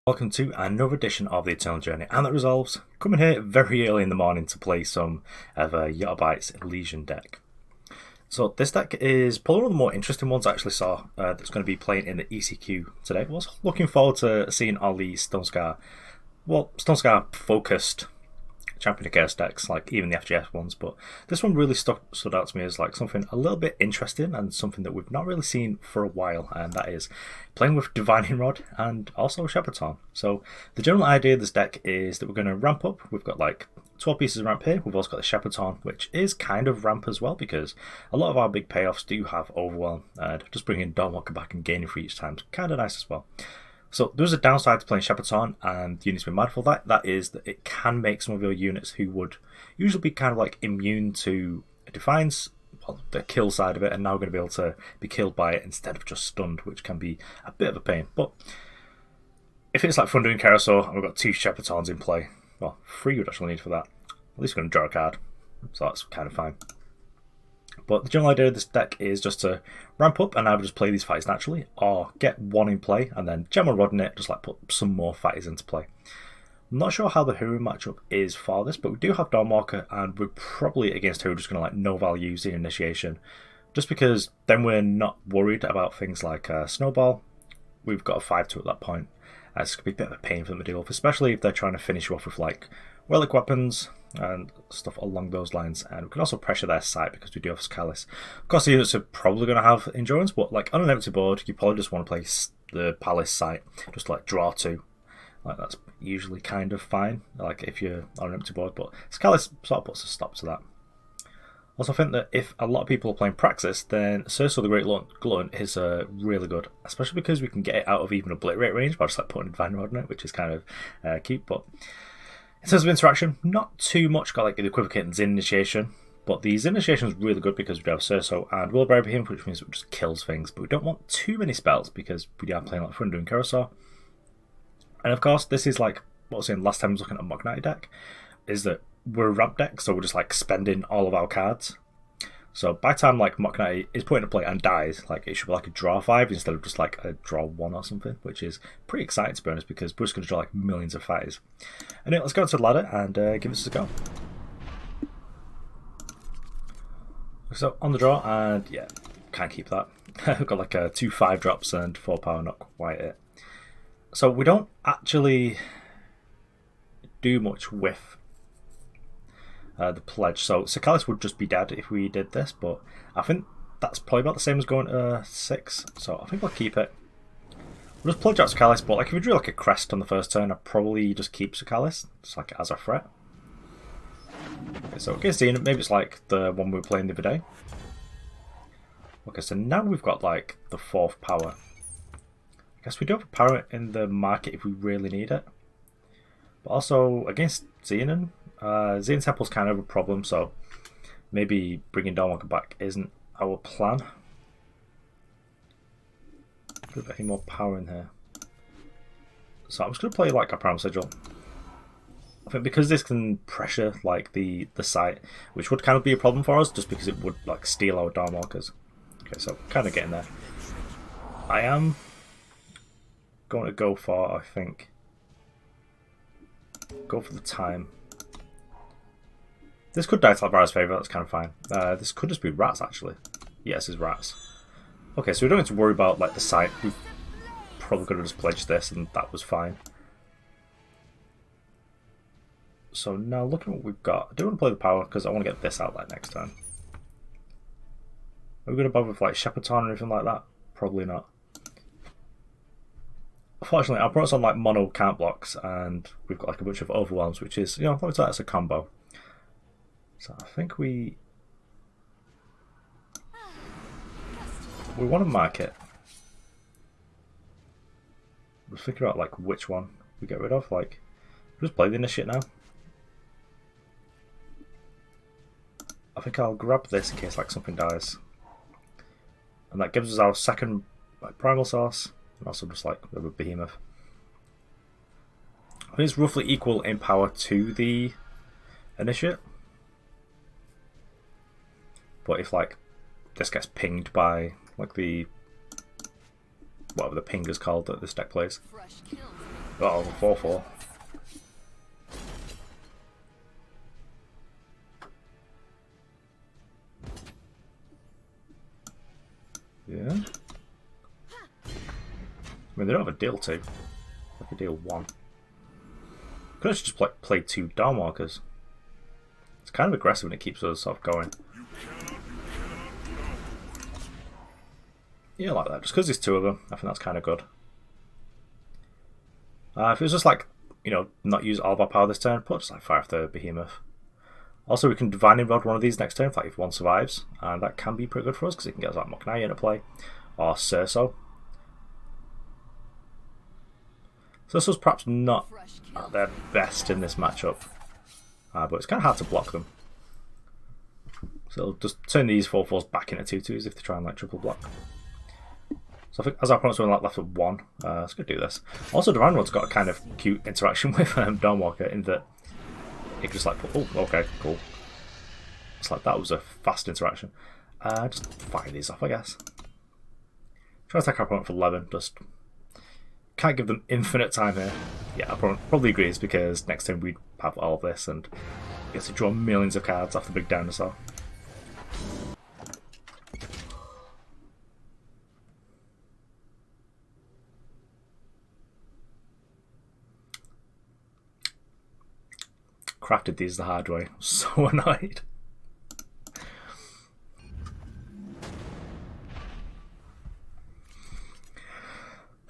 Welcome to another edition of the Eternal Journey, and that resolves coming here very early in the morning to play some of Y0ttaRod's Elysian deck. So this deck is probably one of the more interesting ones I actually saw that's going to be playing in the ECQ today. I was looking forward to seeing all the Stonescar focused Champion of Chaos decks, like even the FGS ones, but this one really stood out to me as like something a little bit interesting and something that we've not really seen for a while, and that is playing with Divining Rod and also Shepherd's. So the general idea of this deck is that we're going to ramp up. We've got like 12 pieces of ramp here. We've also got the Shepherd's, which is kind of ramp as well, because a lot of our big payoffs do have Overwhelm, and just bringing Dawnwalker back and gaining for each time is kind of nice as well. So there's a downside to playing Shepherd's, and you need to be mindful of that. That is that it can make some of your units who would usually be kind of like immune to Defiance, well, the kill side of it, and now going to be able to be killed by it instead of just stunned, which can be a bit of a pain. But if it's like fun doing Kerasaur, and we've got 2 Shepherd's in play, well, 3 would actually need for that. At least we're going to draw a card, so that's kind of fine. But the general idea of this deck is just to ramp up and either just play these fights naturally, or get one in play and then gem a rod in it, just like put some more fighters into play. I'm not sure how the Hero matchup is for this, but we do have Dawnwalker, and we're probably against Hero just going to like no value using initiation, just because then we're not worried about things like Snowball. We've got a 5-2 at that point. It's going to be a bit of a pain for them to deal with, especially if they're trying to finish you off with like relic weapons and stuff along those lines. And we can also pressure their sight because we do have Cykalis. Of course, the units are probably going to have endurance, but like on an empty board, you probably just want to play the Palace sight, just like draw 2. Like that's usually kind of fine, like if you're on an empty board, but Cykalis sort of puts a stop to that. Also, I think that if a lot of people are playing Praxis, then Cirso the Great Glutton is really good, especially because we can get it out of even obliterate range by just like putting Divine Rod in it, which is kind of cute. But in terms of interaction, not too much. Got like the Equivocate and Xenan initiation, but the Xenan initiation is really good because we do have Cirso and Worldbearer Behemoth, which means it just kills things. But we don't want too many spells because we are playing like fun doing Kerasaur. And of course, this is like what I was saying last time I was looking at a Mokhnati deck, is that we're a ramp deck, so we're just like spending all of our cards. So by the time like Mokhnati is put into play and dies, like it should be like a draw 5 instead of just like a draw 1 or something, which is pretty exciting to be honest, because we're just going to draw like millions of fighters. Anyway, let's go into the ladder and give this a go. So on the draw, and yeah, can't keep that. We've got like 2 5-drops and 4 power, not quite it. So we don't actually do much with the pledge. So Cykalis would just be dead if we did this, but I think that's probably about the same as going to 6, so I think we'll keep it. We'll just pledge out Cykalis, but like if we drew like a Crest on the first turn, I'd probably just keep Cykalis, just like as a threat. Okay, so against Xenan, maybe it's like the one we were playing the other day. Okay, so now we've got like the 4th power. I guess we do have a power in the market if we really need it. But also against Xenan, Xenan Temple's kind of a problem, so maybe bringing Dawnwalker back isn't our plan. Could have any more power in here. So I'm just going to play like a Primal Sigil. I think because this can pressure like the site, which would kind of be a problem for us, just because it would like steal our Dawnwalkers. Okay, so kind of getting there. I am going to go for, I think, go for the time. This could die to Alvara's favour, that's kind of fine. This could just be rats actually. Yes, it's rats. Okay, so we don't need to worry about like the site. We probably could have just pledged this and that was fine. So now looking at what we've got, I do want to play the power because I want to get this out like next turn. Are we going to bother with like Shepherd's or anything like that? Probably not. Unfortunately, our opponent's on like mono count blocks, and we've got like a bunch of overwhelms, which is, you know, that's a combo. So I think we want to mark it. We'll figure out like which one we get rid of. Like, just play the initiate now. I think I'll grab this in case like something dies, and that gives us our second like primal source. And also just like a Behemoth. I think it's roughly equal in power to the initiate. But if like this gets pinged by like the whatever the ping is called that this deck plays, Oh, 4-4. Yeah. I mean, they don't have a deal 2. Like a deal 1. Could have just played 2 Dawnwalkers. It's kind of aggressive and it keeps us sort of going. Yeah, like that. Just because there's 2 of them, I think that's kind of good. If it was just like, you know, not use all of our power this turn, put just like fire off the Behemoth. Also, we can Divining Rod one of these next turn, like if one survives, and that can be pretty good for us because it can get us like Mokhnati into play, or Cirso. Cirso's perhaps not at their best in this matchup, but it's kind of hard to block them. So it'll just turn these 4-4s back into 2-2s if they try and like triple block. So I think as our opponent's only like left with 1, let's go do this. Also, Divining Rod's got a kind of cute interaction with Dawnwalker in that it can just like, oh, okay, cool. It's like that was a fast interaction. Just fire these off, I guess. Try to attack our opponent for 11, just can't give them infinite time here. Yeah, our opponent probably agrees because next time we'd have all of this and get to draw millions of cards off the big dinosaur. Crafted these the hard way. I'm so annoyed.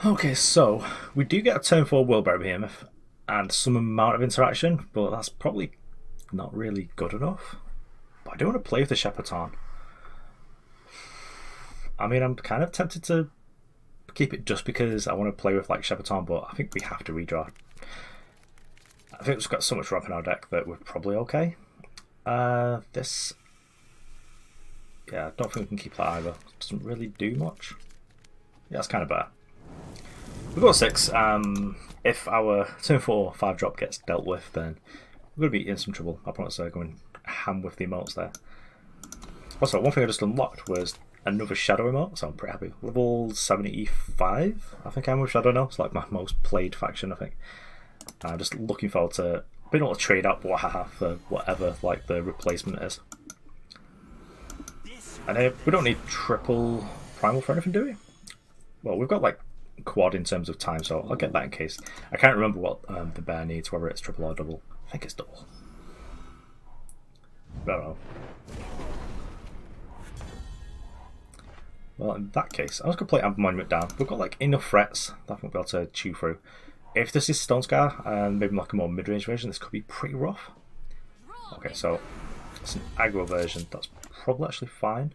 Okay, so we do get a turn 4 Worldbearer Behemoth and some amount of interaction, but that's probably not really good enough. But I do want to play with the Y0ttaRod. I mean, I'm kind of tempted to keep it just because I want to play with like Y0ttaRod, but I think we have to redraw. I think we've got so much ramp in our deck that we're probably okay. This... Yeah, I don't think we can keep that either. It doesn't really do much. Yeah, it's kind of bad. We've got 6. If our turn 4 5-drop gets dealt with, then we're going to be in some trouble. Our opponent's going ham with the emotes there. Also, one thing I just unlocked was another Shadow emote, so I'm pretty happy. Level 75, I think I'm with Shadow now. It's like my most played faction, I think. I'm just looking forward to being able to trade out Blaha for whatever like the replacement is. And we don't need triple Primal for anything, do we? Well, we've got like quad in terms of time, so I'll get that in case. I can't remember what the bear needs, whether it's triple or double. I think it's double. I don't know. Well, in that case, I was going to play Amber Monument down. We've got like enough threats that I think we'll be able to chew through. If this is Stone Scar and maybe like a more mid-range version, this could be pretty rough. Okay, so it's an aggro version. That's probably actually fine.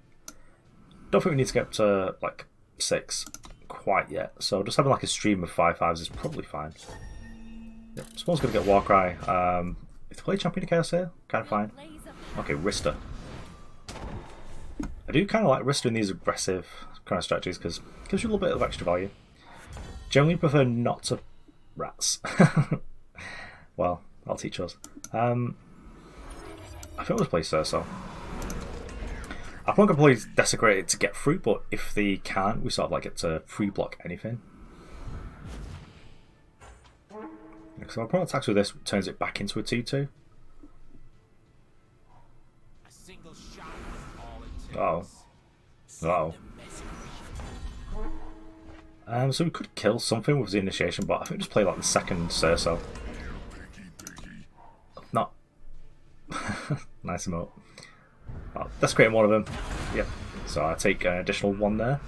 Don't think we need to get up to like 6 quite yet. So just having like a stream of 5/5s is probably fine. Yep, Spawn's going to get Warcry. If they play Champion of Chaos here, kind of fine. Okay, Rista. I do kind of like Rista in these aggressive kind of strategies because it gives you a little bit of extra value. Generally prefer not to rats. Well, I'll teach us. I think I'll just play Cirso. I think I'll play Desecrate it to get through, but if they can't, we sort of like get to free block anything. So our opponent attacks with this, turns it back into a 2-2. Uh-oh. Uh-oh. So we could kill something with the initiation, but I think just play like the second Cirso. Not nice emote. Well, let's create one of them. Yep. So I take an additional 1 there.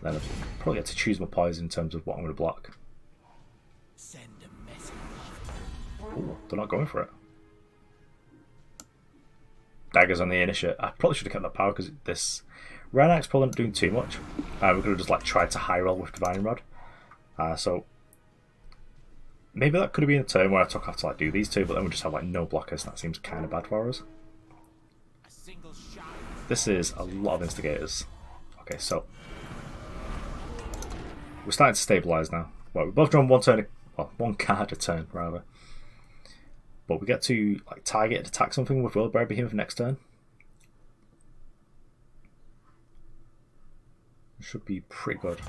Then I'll probably get to choose my poison in terms of what I'm going to block. Ooh, they're not going for it. Daggers on the initiate. I probably should have kept that power because this Renak's probably not doing too much. We're going to just like try to high roll with Divining Rod. So maybe that could have been a turn where I took off to like do these 2, but then we just have like no blockers. That seems kind of bad for us. This is a lot of instigators. Okay, so we're starting to stabilize now. Well, we've both drawn 1 turn, well, 1 card a turn rather. But we get to like target and attack something with Worldbearer Behemoth next turn. Should be pretty good.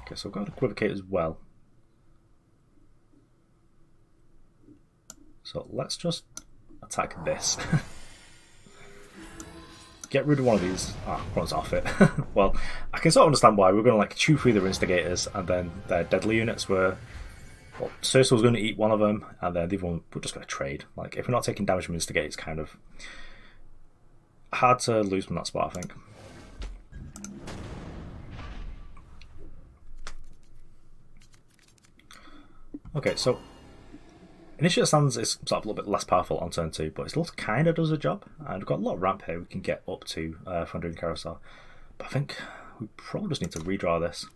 Okay, so I've got Equivocate as well. So let's just attack this. Get rid of one of these. Ah, one's off it. Well, I can sort of understand why. We're going to like chew through their instigators, and then their deadly units were. Well, Cirso was going to eat one of them, and then the other one we're just going to trade. Like, if we're not taking damage from instigate, it's kind of hard to lose from that spot, I think. Okay, so Initiate Sands is sort of a little bit less powerful on turn 2, but it still kind of does a job. And we've got a lot of ramp here we can get up to for doing Kerasaur. But I think we probably just need to redraw this.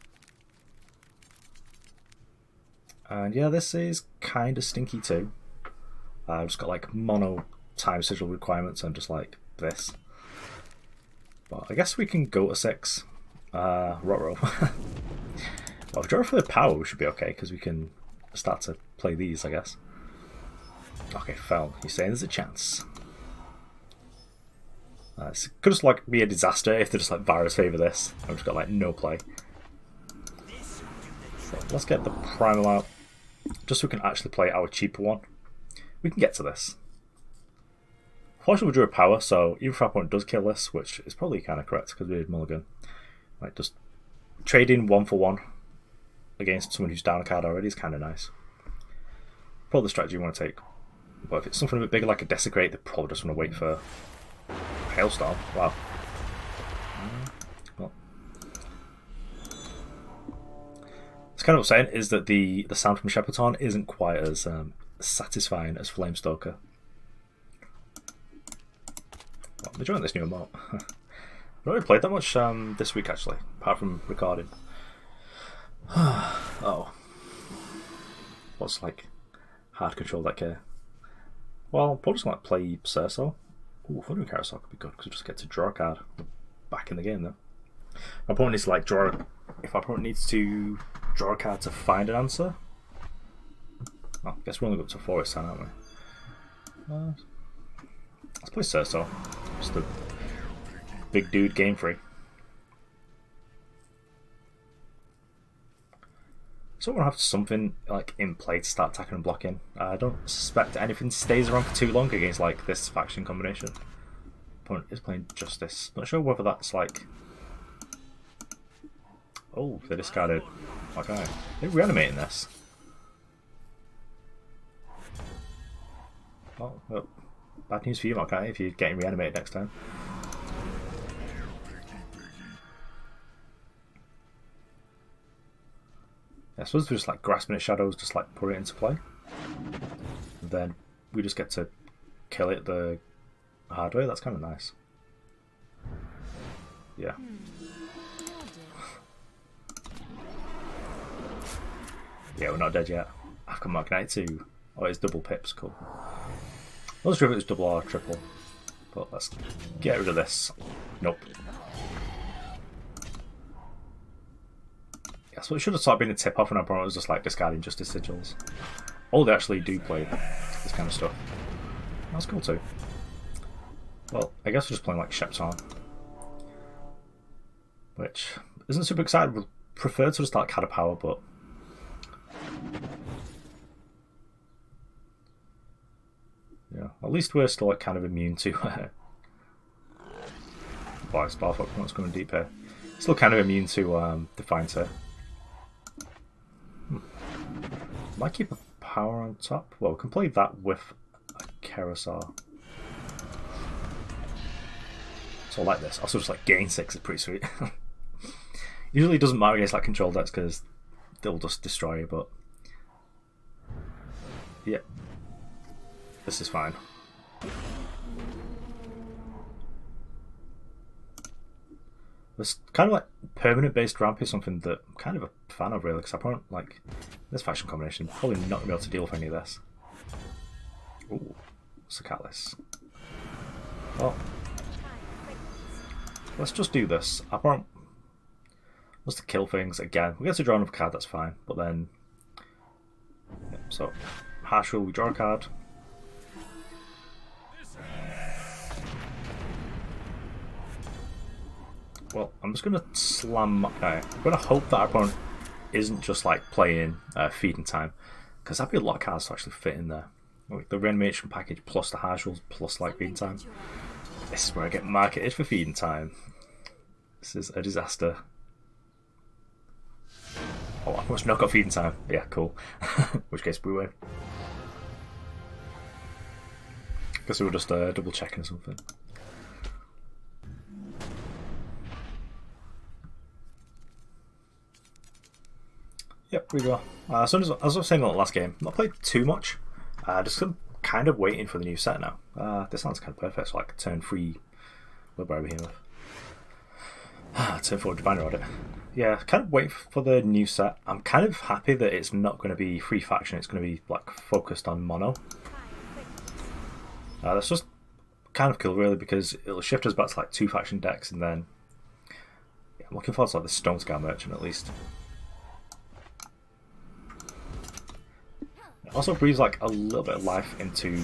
And yeah, this is kind of stinky too. I've just got like mono time sigil requirements and just like this. But I guess we can go to 6. Rot-roll. Well, if we draw for the power, we should be okay because we can start to play these, I guess. Okay, fell. You're saying there's a chance. It could just like be a disaster if they just like virus favor this. I've just got like no play. So let's get the Primal out, just so we can actually play our cheaper one. We can get to this. Fortunately, we drew a power, so even if our opponent does kill this, which is probably kind of correct because we did Mulligan, like just trading 1 for 1 against someone who's down a card already is kind of nice. Probably the strategy you want to take. But if it's something a bit bigger like a Desecrate, they probably just want to wait for Hailstorm. Wow. Well, it's kind of upsetting is that the sound from Shepperton isn't quite as satisfying as Flamestoker. Well, I'm enjoying this new emote. I've not really played that much this week actually, apart from recording. Oh. What's like hard control that care? Well, I'm probably just going to play Cirso. Ooh, if I do Kerasaur could be good because we just get to draw a card back in the game though. My opponent needs to like draw. If our opponent needs to draw a card to find an answer. Well, I guess we're only up to 4 this time, aren't we? Let's play Cirso. Just a big dude game free. So we're going to have something like in play to start attacking and blocking. I don't suspect anything stays around for too long against like this faction combination. Opponent is playing Justice. Not sure whether that's like. Oh, they discarded. Okay, they're reanimating this. Oh, well, bad news for you, Mokhnati, if you're getting reanimated next time. I suppose we're just like grasping at shadows, just like put it into play. And then we just get to kill it the hard way. That's kind of nice. Yeah. Yeah, we're not dead yet. I've got Mokhnati too. Oh, it's double pips, cool. I wasn't sure if it was double or triple. But let's get rid of this. Nope. Yeah, so it should have sort of been a tip off, and our opponent was just like discarding Justice Sigils. Oh, they actually do play this kind of stuff. That's cool too. Well, I guess we're just playing like Shepton, which isn't super exciting. Would prefer to just like had a power, but yeah, at least we're still like kind of immune to. Boy, Sparfuck, what's going deep here? Still kind of immune to Defiance. Might keep a power on top. Well, we can play that with a Kerasaur. So like this. Also just like gain 6 is pretty sweet. Usually it doesn't matter against like control decks because they'll just destroy you, but yeah. This is fine. This kind of like permanent based ramp is something that I'm kind of a fan of really, because I don't like this faction combination. Probably not gonna be able to deal with any of this. Ooh, Cykalis. Well, let's just do this. I want us to kill things again. We get to draw another card, that's fine. But then, yeah, so harsh rule, we draw a card. Well, I'm just going to slam. I'm going to hope that our opponent isn't just like playing feeding time, because that'd be a lot of cards to actually fit in there. Like the reanimation package plus the harsh rolls plus like feeding time. This is where I get marketed for feeding time. This is a disaster. Oh, I must not got feeding time. Yeah, cool. In which case we win. Guess we were just double checking or something. Yep, we go. As I was saying in the last game, not played too much. Just kind of waiting for the new set now. This sounds kind of perfect. So like turn 3 Worldbearer Behemoth. Turn 4 Divine Rod. Yeah, kind of waiting for the new set. I'm kind of happy that it's not going to be free faction. It's going to be like focused on mono. That's just kind of cool, really, because it'll shift us back to like 2 faction decks, and then yeah, I'm looking forward to like the Stone Scar Merchant at least. It also breathes like a little bit of life into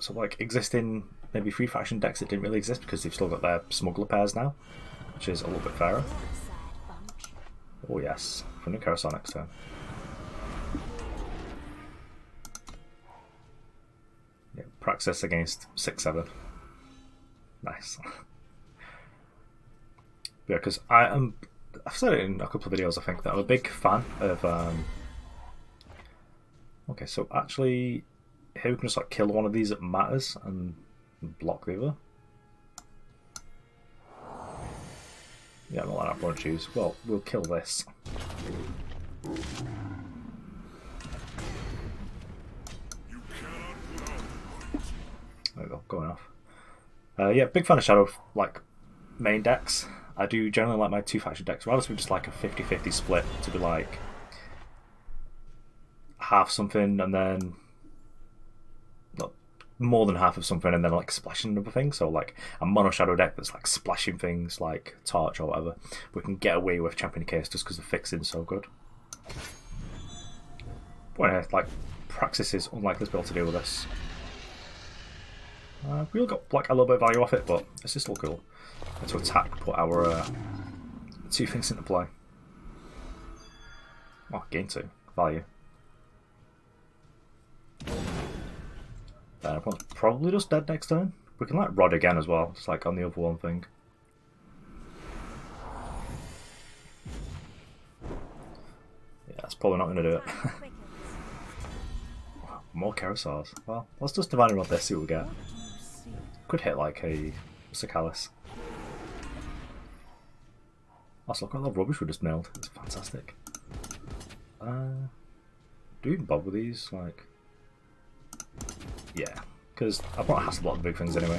some like existing maybe 3 faction decks that didn't really exist because they've still got their smuggler pairs now, which is a little bit fairer. Oh yes, from the Kerasaur next turn. Yeah, Praxis against 6/7. Nice. Yeah, because I've said it in a couple of videos, I think, that I'm a big fan of okay, so actually here we can just like kill one of these that matters and block the other. Yeah, I'm not letting our opponent choose. Well, we'll kill this. There we go, going off. Yeah, big fan of Shadow like main decks. I do generally like my 2 faction decks, rather than just like a 50-50 split to be like half something and then not more than half of something and then like splashing another thing. So like a mono Shadow deck that's like splashing things like Torch or whatever, we can get away with Champion Case just because the fixing's so good. But like Praxis is unlikely to be able to deal with this. We all got like a little bit of value off it, but it's just still cool. And to attack, put our 2 things into play. Oh, gain 2 value. Then everyone's probably just dead next turn. We can like Rod again as well, just like on the other one thing. Yeah, that's probably not going to do it. More Kerasaurs. Well, let's just Divine Rod this, see what we get. Could hit like a Cykalis. Also, look at all the rubbish we just milled. It's fantastic. Do we even bother with these? Like, yeah, because I probably has to block the big things anyway.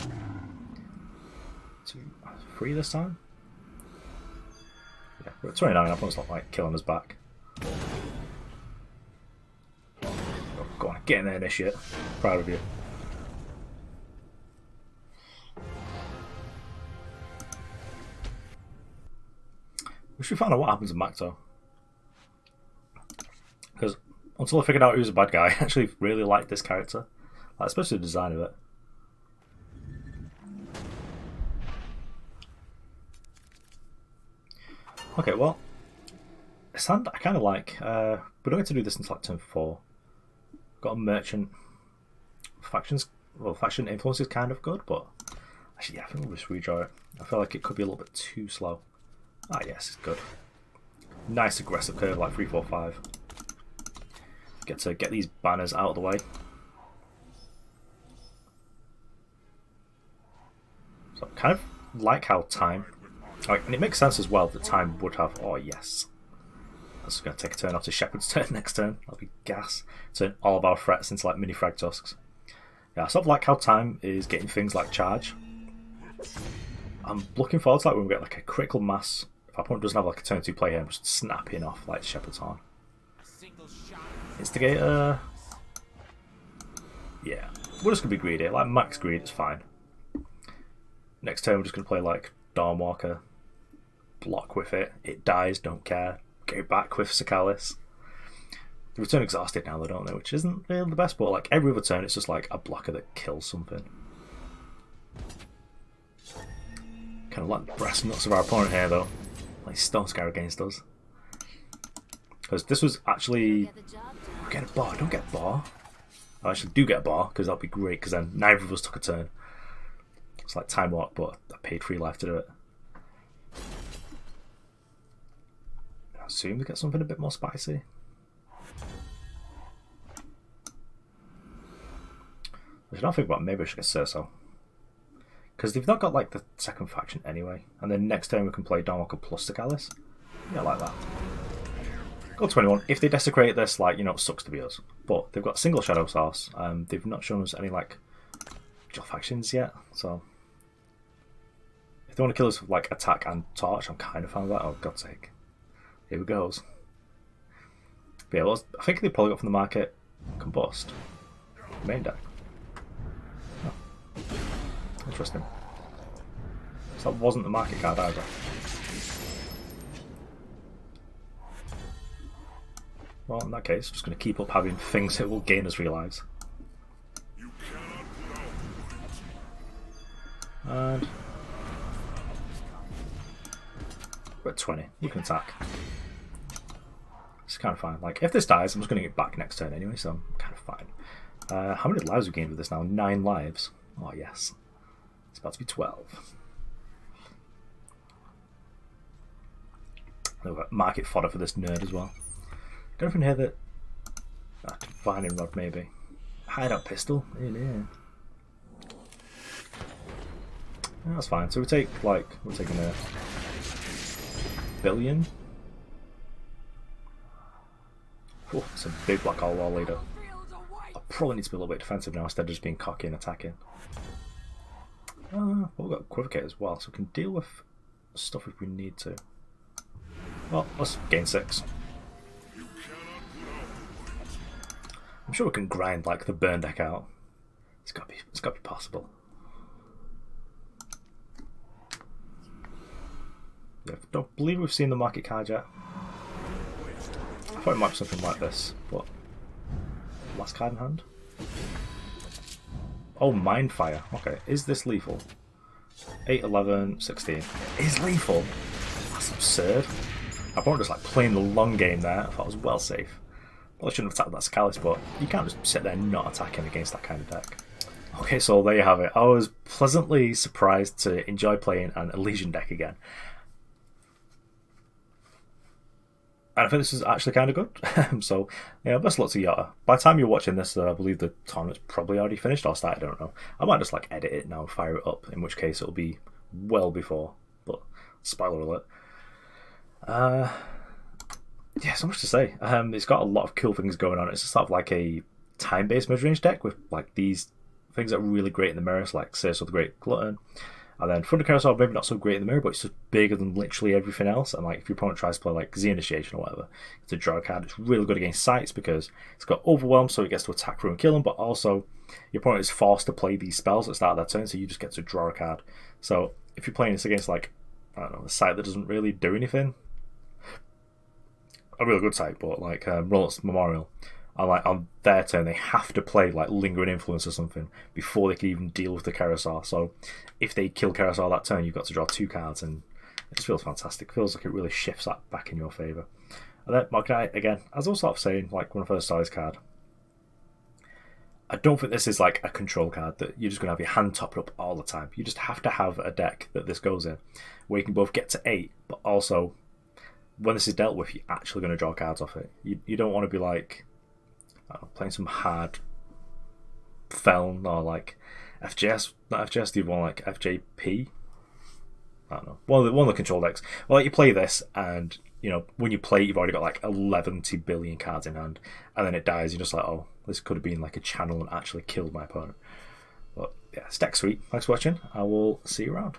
2, 3 this time. Yeah, we're at 29. I not like killing us back. Oh, go on, get in there, initiate. Proud of you. We should find out what happens in Macto. Because until I figured out who's a bad guy, I actually really liked this character. Like, especially the design of it. Okay, well, Sand I kind of like. We don't get to do this until like turn 4. Got a merchant. Factions, well, faction influence is kind of good, but actually, yeah, I think we'll just redraw it. I feel like it could be a little bit too slow. Ah, yes, it's good. Nice aggressive curve, like 3, 4, 5. Get to get these banners out of the way. So I kind of like how time, like, and it makes sense as well that time would have. Oh yes, that's going to take a turn after Shepherd's turn next turn. That'll be gas. Turn all of our threats into like mini frag tusks. Yeah, I sort of like how time is getting things like charge. I'm looking forward to like when we get like a critical mass. If our opponent doesn't have like a turn 2 play here, I'm just snapping off like Shepherd's Horn. Instigator. Yeah, we're just gonna be greedy. Like max greed is fine. Next turn we're just gonna play like Dawnwalker. Block with it. It dies. Don't care. Go back with Cykalis. They return exhausted now, they don't they? Which isn't really the best. But like every other turn, it's just like a blocker that kills something. Kind of like the brass nuts of our opponent here, though. Like Stone Scar against us. Because this was actually get a bar. Don't get a bar. I actually do get a bar, because that'll be great, because then neither of us took a turn. It's like Time Walk, but I paid 3 life to do it. I assume we get something a bit more spicy. I should not think about maybe I should get Cirso. Because they've not got like the second faction anyway. And then next turn we can play Dawnwalker plus Cykalis. Yeah, I like that. Go 21. If they desecrate this, like, you know, it sucks to be us. But they've got single Shadow Source. They've not shown us any like dual factions yet. So if they want to kill us with like attack and torch, I'm kind of fine with that. Oh, God's sake. Here we go. But yeah, I think they probably got from the market Combust. Main deck. Oh. Interesting. So that wasn't the market card either. Well, in that case, just going to keep up having things that will gain us 3 lives. And we're at 20. We can attack. It's kind of fine. Like, if this dies, I'm just going to get back next turn anyway, so I'm kind of fine. How many lives have we gained with this now? 9 lives. Oh, yes. It's about to be 12. We've got market fodder for this nerd as well. Got anything here that... Divining Rod, maybe. Hideout Pistol. Yeah. That's fine. So we take, like, we're taking a billion. Oh, it's a big black hole wall leader. I probably need to be a little bit defensive now instead of just being cocky and attacking. Well, we've got Equivocate as well, so we can deal with stuff if we need to. Well, let's gain 6. I'm sure we can grind like the burn deck out. It's got to be possible. Yeah, don't believe we've seen the market card yet. I thought it might be something like this, but last card in hand. Oh, Mindfire. Okay, is this lethal? 8, 11, 16. It is lethal. That's absurd. I probably just like playing the long game there. I thought it was well safe. Well, I shouldn't have attacked that Cykalis, but you can't just sit there not attacking against that kind of deck. Okay, so there you have it. I was pleasantly surprised to enjoy playing an Elysian deck again. And I think this is actually kind of good. So, yeah, best of luck to Y0tta. By the time you're watching this, I believe the tournament's probably already finished or started, I don't know. I might just like edit it now, fire it up, in which case it'll be well before. But, spoiler alert. Yeah, so much to say. It's got a lot of cool things going on. It's sort of like a time-based mid-range deck with like these things that are really great in the mirror, so like Cirso the Great Glutton. And then Thunder Kerasaur, maybe not so great in the mirror, but it's just bigger than literally everything else. And like if your opponent tries to play like Z Initiation or whatever, it's a draw card. It's really good against sites because it's got Overwhelm, so it gets to attack through and kill them, but also your opponent is forced to play these spells at the start of their turn, so you just get to draw a card. So if you're playing this against like, I don't know, a site that doesn't really do anything, a really good site, but like Rollets Memorial, and like on their turn they have to play like Lingering Influence or something before they can even deal with the Kerasaur. So if they kill Kerasaur that turn, you've got to draw 2 cards, and it just feels fantastic. It feels like it really shifts that back in your favour. And then Mokhnati, again, as I was sort of saying, like when I first saw this card, I don't think this is like a control card that you're just going to have your hand topped up all the time. You just have to have a deck that this goes in, where you can both get to 8, but also when this is dealt with, you're actually going to draw cards off it. You don't want to be like, I don't know, playing some hard Feln or like FJS, not FJS, do you want like FJP? I don't know. One of the control decks. Well, like you play this, and you know when you play, you've already got like 11 billion cards in hand, and then it dies. You're just like, oh, this could have been like a channel and actually killed my opponent. But yeah, this deck's sweet. Thanks for watching. I will see you around.